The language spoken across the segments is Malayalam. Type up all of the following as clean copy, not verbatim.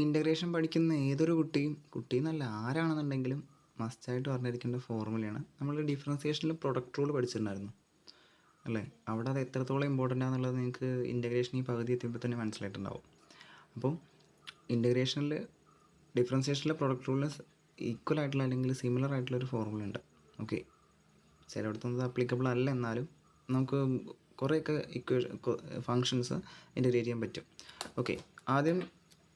ഇൻ്റഗ്രേഷൻ പഠിക്കുന്ന ഏതൊരു കുട്ടി എന്നല്ല ആരാണെന്നുണ്ടെങ്കിലും മസ്റ്റായിട്ട് പറഞ്ഞിരിക്കേണ്ട ഫോർമുലയാണ്. നമ്മൾ ഡിഫറൻസിയേഷനിൽ പ്രൊഡക്റ്റ് റൂൾ പഠിച്ചിട്ടുണ്ടായിരുന്നു അല്ലേ? അവിടെ അത് എത്രത്തോളം ഇമ്പോർട്ടൻ്റ് ആണെന്നുള്ളത് നിങ്ങൾക്ക് ഇൻ്റഗ്രേഷൻ ഈ പകുതി എത്തിയപ്പോൾ തന്നെ മനസ്സിലായിട്ടുണ്ടാവും. അപ്പോൾ ഇൻ്റഗ്രേഷനിൽ ഡിഫറൻസിയേഷനിലെ പ്രൊഡക്റ്റ് റൂളിന് ഈക്വൽ ആയിട്ടുള്ള അല്ലെങ്കിൽ സിമിലർ ആയിട്ടുള്ളൊരു ഫോർമുല ഉണ്ട്. ഓക്കെ, ചിലയിടത്തൊന്നും അത് അപ്ലിക്കബിൾ അല്ല, എന്നാലും നമുക്ക് കുറേയൊക്കെ ഫങ്ഷൻസ് ഇൻ്റഗ്രേറ്റ് ചെയ്യാൻ പറ്റും. ഓക്കെ, ആദ്യം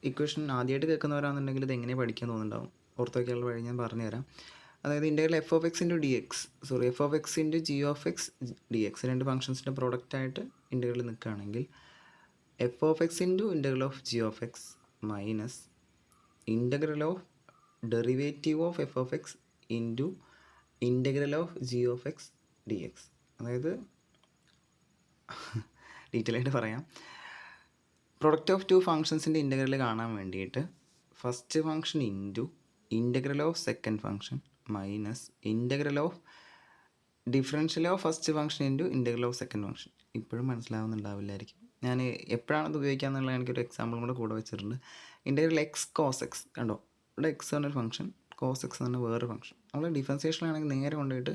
ഇക്വേഷൻ ആദ്യമായിട്ട് കേൾക്കുന്നവരാണെന്നുണ്ടെങ്കിൽ ഇത് എങ്ങനെ പഠിക്കാൻ തോന്നുന്നുണ്ടാവും. ഓർത്തോക്കാനുള്ള വഴി ഞാൻ പറഞ്ഞുതരാം. അതായത് integral F of X into D X F of X into G of X D X രണ്ട് ഫംഗ്ഷൻസിൻ്റെ പ്രൊഡക്റ്റായിട്ട് ഇൻ്റഗ്രൽ നിൽക്കുകയാണെങ്കിൽ F of X into integral of G of X minus integral of derivative of F of X into integral of G of X D X. അതായത് ഡീറ്റെയിൽ ആയിട്ട് പറയാം. പ്രൊഡക്റ്റ് ഓഫ് ടു ഫംഗ്ഷൻസിൻ്റെ ഇൻ്റഗ്രൽ കാണാൻ വേണ്ടിയിട്ട് first function into integral of second function minus integral of differential of first function into integral of second function. ഇപ്പോഴും മനസ്സിലാവുന്നുണ്ടാവില്ലായിരിക്കും. ഞാൻ എപ്പോഴാണത് ഉപയോഗിക്കാമെന്നുള്ള എനിക്കൊരു എക്സാമ്പിളും കൂടെ വെച്ചിട്ടുണ്ട്. ഇൻ്റഗ്രൽ എക്സ് കോസ് എക്സ് കണ്ടോ, ഇവിടെ എക്സ് എന്നൊരു ഫംഗ്ഷൻ, കോസ് എക്സ് എന്ന വേറൊരു ഫംഗ്ഷൻ. നമ്മൾ ഡിഫറൻസിയേഷനാണെങ്കിൽ നേരെ കൊണ്ടുപോയിട്ട്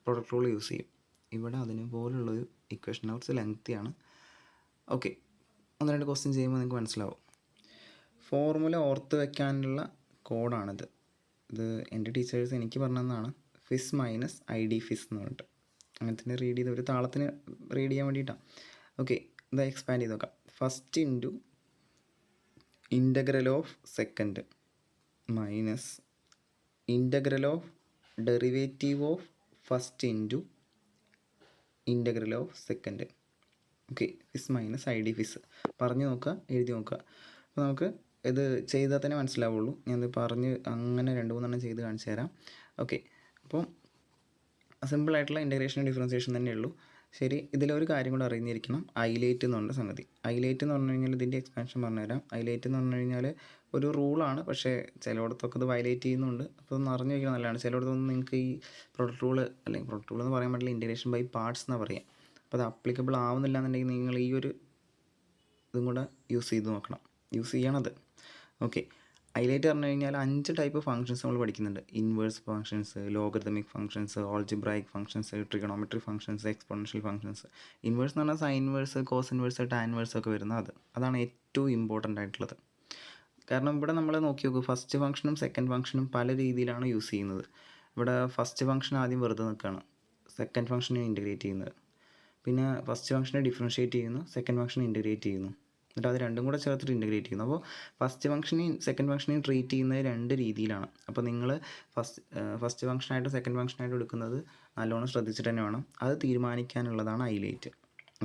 പ്രൊഡക്റ്റ് റൂൾ യൂസ് ചെയ്യും. ഇവിടെ അതിന് പോലുള്ളൊരു ഇക്വേഷൻ കുറച്ച് ലെങ്തിയാണ്. ഓക്കെ, ഒന്ന് രണ്ട് ക്വസ്റ്റ്യൻ ചെയ്യുമ്പോൾ നിങ്ങൾക്ക് മനസ്സിലാവും. ഫോർമുല ഓർത്ത് വയ്ക്കാനുള്ള കോഡാണിത്. ഇത് എൻ്റെ ടീച്ചേഴ്സ് എനിക്ക് പറഞ്ഞതാണ്. Fizz minus I D Fizz എന്ന് പറഞ്ഞിട്ട് അങ്ങനെ തന്നെ റീഡ് ചെയ്ത് ഒരു താളത്തിന് റീഡ് ചെയ്യാൻ വേണ്ടിയിട്ടാണ്. ഓക്കെ, ഇത് എക്സ്പാൻഡ് ചെയ്ത് നോക്കാം. First into integral of second minus integral of derivative of first into integral of second. Okay, Fizz minus I D Fizz പറഞ്ഞു നോക്കുക, എഴുതി നോക്കുക. അപ്പോൾ നമുക്ക് ഇത് ചെയ്താൽ തന്നെ മനസ്സിലാവുള്ളൂ. ഞാനിത് പറഞ്ഞ് അങ്ങനെ 2-3 ചെയ്ത് കാണിച്ചു തരാം. ഓക്കെ, അപ്പോൾ സിമ്പിളായിട്ടുള്ള ഇൻ്റഗ്രേഷൻ ഡിഫറൻസിയേഷൻ തന്നെ ഉള്ളൂ. ശരി, ഇതിലൊരു കാര്യം കൂടെ അറിഞ്ഞിരിക്കണം. ഐലേറ്റ് എന്ന് പറഞ്ഞ സംഗതി. ഐലേറ്റ് എന്ന് പറഞ്ഞു കഴിഞ്ഞാൽ ഇതിൻ്റെ എക്സ്പാൻഷൻ പറഞ്ഞുതരാം. ഐലേറ്റ് എന്ന് പറഞ്ഞു കഴിഞ്ഞാൽ ഒരു റൂളാണ്, പക്ഷേ ചിലയിടത്തൊക്കെ ഇത് വയലേറ്റ് ചെയ്യുന്നുണ്ട്. അപ്പോൾ ഒന്ന് അറിഞ്ഞു വയ്ക്കുന്നത് നല്ലതാണ്. ചിലയിടത്തൊന്നും നിങ്ങൾക്ക് ഈ പ്രൊഡക്റ്റ് റൂൾ അല്ലെങ്കിൽ പ്രൊഡക്റ്റ് റൂൾ എന്ന് പറയാൻ പറ്റില്ല, ഇൻ്റഗ്രേഷൻ ബൈ പാർട്സ് എന്നാണ് പറയുക. അപ്പോൾ അത് അപ്ലിക്കബിൾ ആവുന്നില്ല എന്നുണ്ടെങ്കിൽ നിങ്ങൾ ഈ ഒരു ഇതും കൂടെ യൂസ് ചെയ്യണത്. ഓക്കെ, ഹൈലൈറ്റ് പറഞ്ഞു കഴിഞ്ഞാൽ 5 ടൈപ്പ് ഫംഗ്ഷൻസ് നമ്മൾ പഠിക്കുന്നുണ്ട്. Inverse functions, logarithmic functions, algebraic functions, trigonometry functions, exponential functions. Inverse എന്ന് പറഞ്ഞാൽ sine inverse, cos inverse, tan inverse ഒക്കെ വരുന്നത് അതാണ് ഏറ്റവും ഇമ്പോർട്ടൻ്റ് ആയിട്ടുള്ളത്. കാരണം ഇവിടെ നമ്മൾ നോക്കി നോക്കൂ, ഫസ്റ്റ് ഫംഗ്ഷനും സെക്കൻഡ് ഫംഗ്ഷനും പല രീതിയിലാണ് യൂസ് ചെയ്യുന്നത്. ഇവിടെ ഫസ്റ്റ് ഫംഗ്ഷൻ ആദ്യം വെറുതെ നിൽക്കുകയാണ്, സെക്കൻഡ് ഫംഗ്ഷനെ ഇൻറ്റഗ്രേറ്റ് ചെയ്യുന്നത്. പിന്നെ ഫസ്റ്റ് ഫംഗ്ഷനെ ഡിഫറൻഷ്യേറ്റ് ചെയ്യുന്നു, സെക്കൻഡ് ഫംഗ്ഷനെ ഇൻറ്റഗ്രേറ്റ് ചെയ്യുന്നു, എന്നിട്ട് അത് രണ്ടും കൂടെ ചേർത്തിട്ട് ഇൻറ്റഗ്രേറ്റ് ചെയ്യുന്നു. അപ്പോൾ ഫസ്റ്റ് ഫംഗ്ഷനെയും സെക്കൻഡ് ഫംഗ്ഷനെയും ട്രീറ്റ് ചെയ്യുന്നത് 2 രീതിയിലാണ്. അപ്പോൾ നിങ്ങൾ ഫസ്റ്റ് ഫംഗ്ഷനായിട്ട് സെക്കൻഡ് ഫംഗ്ഷനായിട്ട് എടുക്കുന്നത് നല്ലോണം ശ്രദ്ധിച്ചിട്ട് തന്നെ വേണം. അത് തീരുമാനിക്കാനുള്ളതാണ് ഹൈലൈറ്റ്.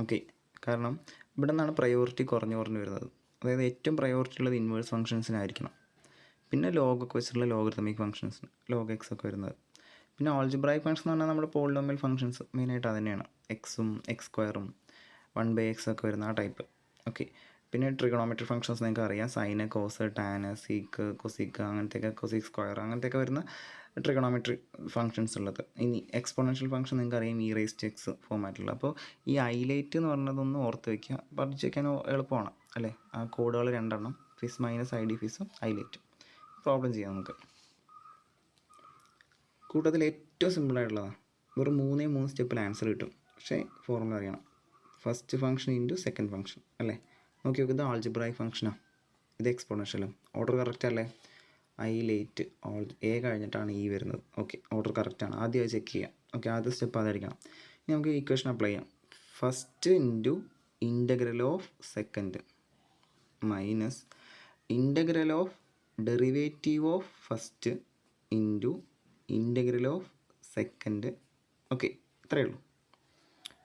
ഓക്കെ, കാരണം ഇവിടെ നിന്നാണ് പ്രയോറിറ്റി കുറഞ്ഞു വരുന്നത്. അതായത് ഏറ്റവും പ്രയോറിറ്റി ഉള്ളത് ഇൻവേഴ്സ് ഫംഗ്ഷൻസിനായിരിക്കണം. പിന്നെ ലോഗൊക്കെ വെച്ചിട്ടുള്ള ലോഗരിതമിക് ഫംഗ്ഷൻസിന് ലോഗ് എക്സ് ഒക്കെ വരുന്നത്. പിന്നെ ആൾജിബ്രായിക് ഫംഗ്ഷൻ എന്ന് പറഞ്ഞാൽ നമ്മുടെ പോളിനോമിയൽ ഫംഗ്ഷൻസ് മെയിനായിട്ട് അത് തന്നെയാണ്. എക്സും എക്സ് സ്ക്വയറും 1/x ഒക്കെ വരുന്ന ആ ടൈപ്പ്. ഓക്കെ, പിന്നെ ട്രിഗണോമെട്രി ഫംഗ്ഷൻസ് നിങ്ങൾക്ക് അറിയാം. Sine, cos, tan, sec, cosec, അങ്ങനത്തെയൊക്കെ കൊസീക്ക് സ്ക്വയർ അങ്ങനത്തെയൊക്കെ വരുന്ന ട്രിഗണോമെട്രി ഫംഗ്ഷൻസ് ഉള്ളത്. ഇനി എക്സ്പോണൻഷ്യൽ ഫംഗ്ഷൻ നിങ്ങൾക്ക് അറിയാം, ഇ റൈസ് ടു എക്സ് ഫോമാറ്റുള്ള. അപ്പോൾ ഈ ഹൈലൈറ്റ് എന്ന് പറഞ്ഞതൊന്ന് ഓർത്ത് വയ്ക്കുക, പഠിച്ച് വയ്ക്കാൻ എളുപ്പമാണ് അല്ലേ? ആ കോഡുകൾ 2 ഫിസ് മൈനസ് ഐ ഡി ഫിസും ഹൈലൈറ്റും. പ്രോബ്ലം ചെയ്യാം നമുക്ക്. കൂട്ടത്തിൽ ഏറ്റവും സിമ്പിളായിട്ടുള്ളതാണ്. വെറും 3 സ്റ്റെപ്പിൽ ആൻസർ കിട്ടും. പക്ഷേ ഫോർമുല അറിയണം. First function into second function അല്ലേ? നോക്കി നോക്കുക, ഇത് ആൾജിബ്രായിക് ഫംഗ്ഷനാണ്, ഇത് എക്സ്പോണൻഷ്യലും. ഓർഡർ കറക്റ്റ് അല്ലേ? ഹൈലൈറ്റ് എ കഴിഞ്ഞിട്ടാണ് ഇ വരുന്നത്. ഓക്കെ, ഓർഡർ കറക്റ്റാണ്. ആദ്യം അത് ചെക്ക് ചെയ്യാം. ഓക്കെ, ആദ്യ സ്റ്റെപ്പ് അതായിരിക്കണം. ഇനി നമുക്ക് ഇക്വേഷൻ അപ്ലൈ ചെയ്യാം. First into integral of second minus integral of derivative of first into integral of second. Okay, ഇത്രയേ ഉള്ളൂ.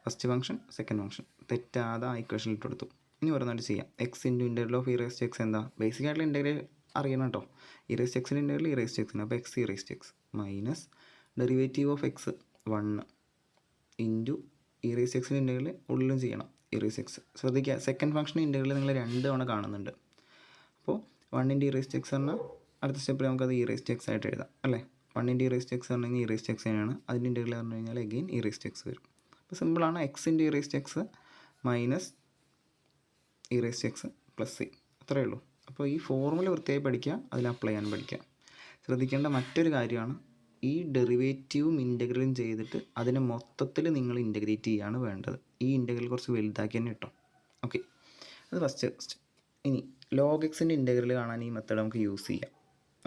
ഫസ്റ്റ് ഫംഗ്ഷൻ സെക്കൻഡ് ഫംഗ്ഷൻ തെറ്റാതെ ആ ഇക്വേഷനിൽ ഇട്ട് കൊടുത്തു. ഇനി ഓരോന്നായിട്ട് ചെയ്യാം. X into integral of e raise to x എന്താ? ബേസിക് ആയിട്ടുള്ള ഇൻ്റഗ്രൽ അറിയണം കേട്ടോ. ഇ റൈസ് ടു എക്സിൻ്റെ ഇൻ്റഗ്രൽ ഇ റൈസ് ടു എക്സിന്, അപ്പോൾ x e raise to x minus derivative of x 1 into e raise to എക്സിൻ്റെ ഇൻ്റഗ്രൽ ഉള്ളിലും ചെയ്യണം, ഇ റൈസ് ടു എക്സ്. ശ്രദ്ധിക്കുക, സെക്കൻഡ് ഫംഗ്ഷൻ ഇൻ്റഗ്രൽ നിങ്ങൾ 2 തവണ കാണുന്നുണ്ട്. അപ്പോൾ 1 into e raise to x പറഞ്ഞാൽ അടുത്ത സ്റ്റെപ്പിൽ നമുക്കത് ഇ റൈസ് ടു എക്സ് ആയിട്ട് എഴുതാം അല്ലേ? 1 into e raise to x പറഞ്ഞു കഴിഞ്ഞാൽ ഇ റൈസ് ടു എക്സ് തന്നെയാണ്. അതിൻ്റെ ഇൻ്റഗ്രൽ പറഞ്ഞു കഴിഞ്ഞാൽ again e raise to x വരും. അപ്പോൾ സിമ്പിളാണ്. X into e raise to x minus e raise to x plus c, അത്രയേ ഉള്ളൂ. അപ്പോൾ ഈ ഫോർമുല വൃത്തിയായി പഠിക്കുക, അതിൽ അപ്ലൈ ചെയ്യാൻ പഠിക്കുക. ശ്രദ്ധിക്കേണ്ട മറ്റൊരു കാര്യമാണ്, ഈ ഡെറിവേറ്റീവും ഇൻ്റഗ്രലും ചെയ്തിട്ട് അതിനെ മൊത്തത്തിൽ നിങ്ങൾ ഇൻ്റഗ്രേറ്റ് ചെയ്യുകയാണ് വേണ്ടത്. ഈ ഇൻ്റഗ്രൽ കുറച്ച് വലുതാക്കി തന്നെ കിട്ടും. ഓക്കെ, അത് ഫസ്റ്റ്. ഇനി log xൻ്റെ ഇൻ്റഗ്രൽ കാണാൻ ഈ മെത്തേഡ് നമുക്ക് യൂസ് ചെയ്യാം.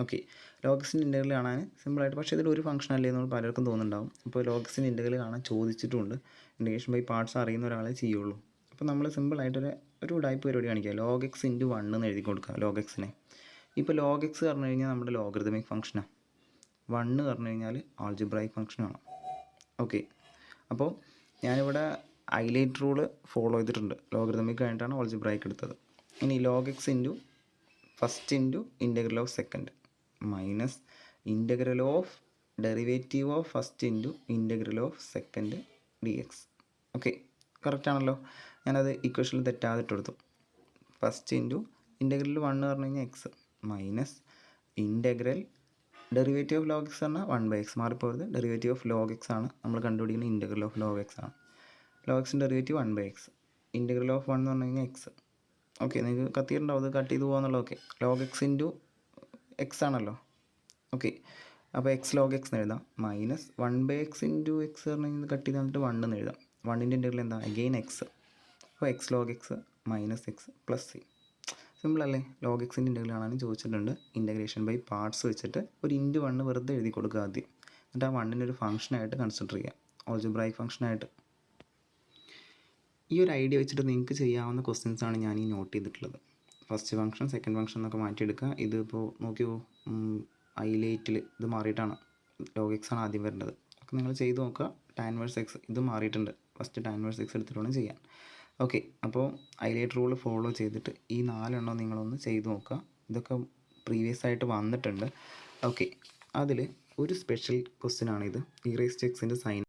ഓക്കെ, log xൻ്റെ ഇൻ്റഗ്രൽ കാണാൻ സിമ്പിളായിട്ട്, പക്ഷേ ഇതിൽ ഒരു ഫംഗ്ഷൻ അല്ലേ എന്ന് പലർക്കും തോന്നുന്നുണ്ടാവും. അപ്പോൾ log xൻ്റെ ഇൻ്റഗ്രൽ കാണാൻ ചോദിച്ചിട്ടുണ്ട്. ഇൻ്റഗ്രേഷൻ ബൈ പാർട്സ് അറിയുന്ന ഒരാളെ ചെയ്യുള്ളൂ. അപ്പോൾ നമ്മൾ സിമ്പിളായിട്ടൊരു ടൈപ്പ് പരിപാടി കാണിക്കുക. log x × 1 എന്ന് എഴുതി കൊടുക്കുക log xനെ. ഇപ്പോൾ log x പറഞ്ഞു കഴിഞ്ഞാൽ നമ്മുടെ ലോഗറിതമിക് ഫംഗ്ഷനാണ്. 1 പറഞ്ഞു കഴിഞ്ഞാൽ ആൾജിബ്രായിക് ഫംഗ്ഷനാണ്. ഓക്കെ, അപ്പോൾ ഞാനിവിടെ ഹൈലൈറ്റ് റൂള് ഫോളോ ചെയ്തിട്ടുണ്ട്. ലോഗറിതമിക് കഴിഞ്ഞിട്ടാണ് ആൾജിബ്രായിക് എടുത്തത്. ഇനി log x × first × integral of second minus integral of derivative of first × integral of second dx. Okay, കറക്റ്റാണല്ലോ. ഞാനത് ഇക്വേഷനിൽ തെറ്റാതെ ഇട്ടെടുത്തു. ഫസ്റ്റ് × ഇൻ്റഗ്രൽ 1 പറഞ്ഞു കഴിഞ്ഞാൽ x minus integral derivative of log x പറഞ്ഞാൽ 1/x, മാറിപ്പോയത്. ഡെറിവേറ്റീവ് ഓഫ് log x ആണ് നമ്മൾ കണ്ടുപിടിക്കുന്ന ഇൻ്റഗ്രൽ ഓഫ് log x ആണ്. log xൻ്റെ ഡെറിവേറ്റീവ് 1/x, ഇൻ്റഗ്രൽ ഓഫ് 1 എന്ന് പറഞ്ഞു കഴിഞ്ഞാൽ എക്സ്. ഓക്കെ, നിങ്ങൾക്ക് കത്തിയിട്ടുണ്ടാവും, അത് കട്ട് ചെയ്ത് പോകാന്നുള്ളത്. ഓക്കെ, log x × x ആണല്ലോ. ഓക്കെ, അപ്പോൾ എക്സ് log x എന്ന് എഴുതാം മൈനസ് 1/x × x പറഞ്ഞു കഴിഞ്ഞാൽ കട്ട് ചെയ്ത് തന്നിട്ട് 1 എന്ന് എഴുതാം. 1ൻ്റെ ഇൻ്റഗ്രൽ എന്താ, അഗെയിൻ എക്സ്. അപ്പോൾ x log x minus x plus C. സിമ്പിളല്ലേ? log xൻ്റെ ഇൻ്റഗ്രൽ കാണാനും ചോദിച്ചിട്ടുണ്ട്. ഇൻ്റഗ്രേഷൻ ബൈ പാർട്സ് വെച്ചിട്ട് ഒരു × 1 വെറുതെ എഴുതി കൊടുക്കുക ആദ്യം. എന്നിട്ട് ആ 1നെ ഒരു ഫംഗ്ഷനായിട്ട് കൺസിഡർ ചെയ്യുക, ആൾജിബ്രായിക് ഫംഗ്ഷനായിട്ട്. ഈ ഒരു ഐഡിയ വെച്ചിട്ട് നിങ്ങൾക്ക് ചെയ്യാവുന്ന ക്വസ്റ്റ്യൻസാണ് ഞാൻ ഈ നോട്ട് ചെയ്തിട്ടുള്ളത്. ഫസ്റ്റ് ഫംഗ്ഷൻ, സെക്കൻഡ് ഫംഗ്ഷൻ എന്നൊക്കെ മാറ്റിയെടുക്കുക. ഇതിപ്പോൾ നോക്കിയോ, ഹൈലൈറ്റിൽ ഇത് മാറിയിട്ടാണ്, log x ആണ് ആദ്യം വരേണ്ടത്. ഒക്കെ നിങ്ങൾ ചെയ്ത് നോക്കുക. tan ഇൻവേഴ്സ് x ഇത് മാറിയിട്ടുണ്ട്. ഫസ്റ്റ് tan ഇൻവേഴ്സ് x എടുത്തിട്ട് വേണം ചെയ്യാൻ. ഓക്കെ, അപ്പോൾ ഹൈലൈറ്റ് റൂൾ ഫോളോ ചെയ്തിട്ട് ഈ 4 എണ്ണം നിങ്ങളൊന്ന് ചെയ്ത് നോക്കുക. ഇതൊക്കെ പ്രീവിയസ് ആയിട്ട് വന്നിട്ടുണ്ട്. ഓക്കെ, അതിൽ ഒരു സ്പെഷ്യൽ ക്വസ്റ്റ്യൻ ആണിത്. e⁻x ൻ്റെ സൈൻ